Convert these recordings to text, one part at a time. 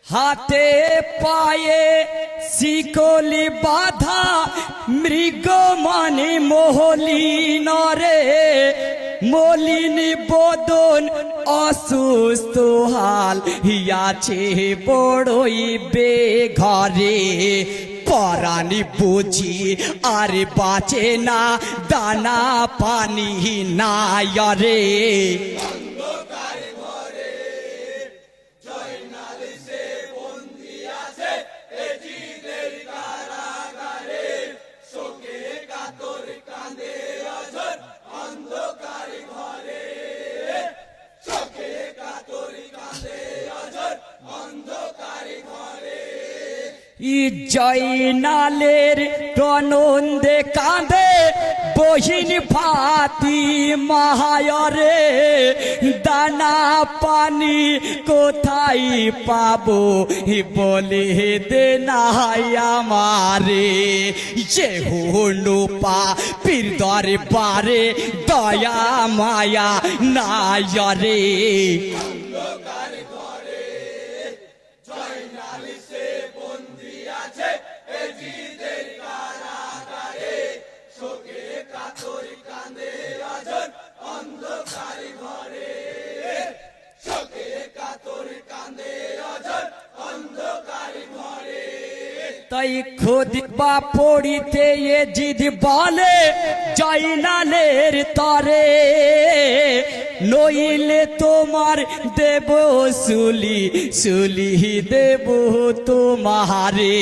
হাতে পায়ে শিকলি বাধা মৃগ মানে মহলিন রে মলিন বদন অসুস্থ হাল হিয়াছে বড়ই বেঘরে পরানি বুঝি আর বাঁচে না দানা পানি নাই রে জয়নালের প্রনন্দে কাঁদে বহিন ফাতি মাহায়রে দানা পানি কোথায় পাবো বলে দে নাই আমারে যে হনু পা পীর দরবারে দয়া মায়া নায়রে তাই খুদবা পড়িতে এ জিদ বলে জয়নালের তরে নইলে তোমার দেব সুলি সুলি দেব তোমারে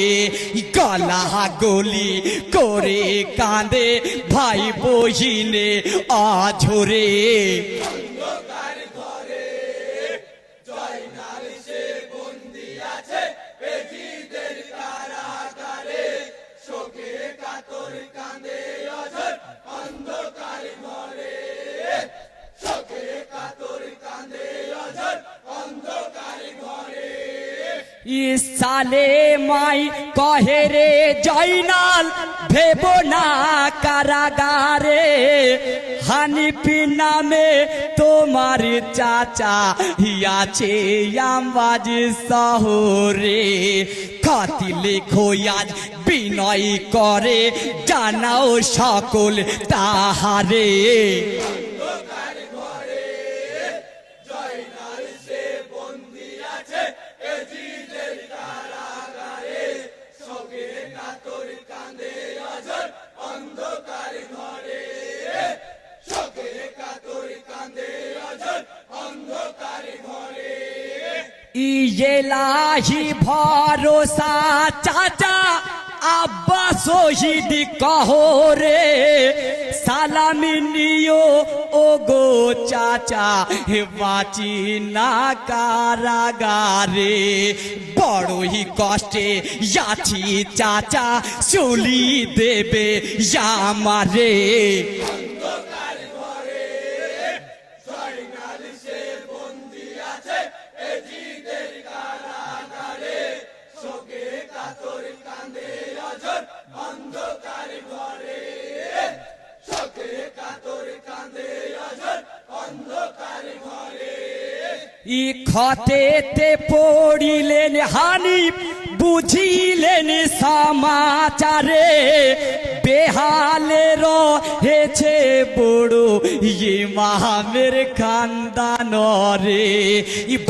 গলা গলি করে কাঁদে ভাই বহিনে আঝরে সালে মাই কহে রে জয়নাল ভেব না কারাগারে হানিফি নামে তোমার চাচা হিয়াছে আমবাজ শহরে খাতিলে খোয়াজ বিনয় করে জানাও সকল তাহারে ইলাহি ভরসা চাচা আব্বা শহীদ কহরে সালামি নিও ও গো চাচা হে বাঁচি না কারাগারে বড়ই কষ্টে যাচ্ছি চাচা চলি দেবে আমারে ক্ষতেতে পড়িলেন হানিফ বুঝিলেন সমাচারে বেহালে রয়েছে বড় ইমামের খানদান রে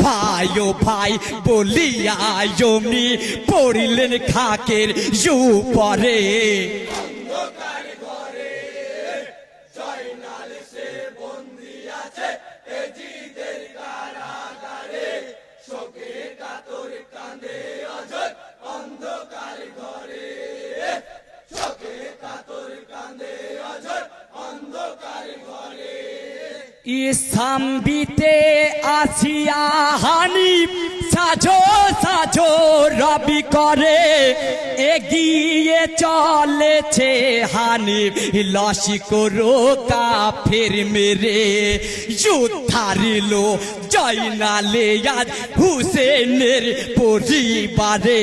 ভাই ও ভাই বলিয়া জমি পড়িলেন খাকের উপরে সাম্বিতে আসিয়া হানিফ সাজো সাজো রবি করে এগিয়ে চলেছে হানিফ লসি করো কাফের মেরে যুদ্ধারিলো জয়নালে আজ হুসেনের পরিবারে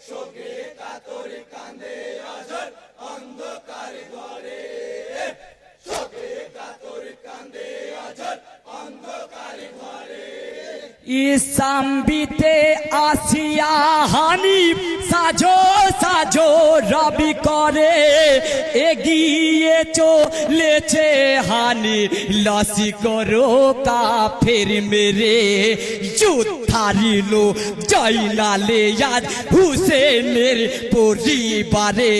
শোকে কাতর কাঁদে অঝর অন্ধকার ঘরে ইসাম্বিতে আসিয়া হানিফ সাজো সাজো রবি করে এগিয়ে চলেছে হানিফ লসি করো কাফের মেরে যুদ্ধারিল জয়নালে আজ হুসেনের পরিবারে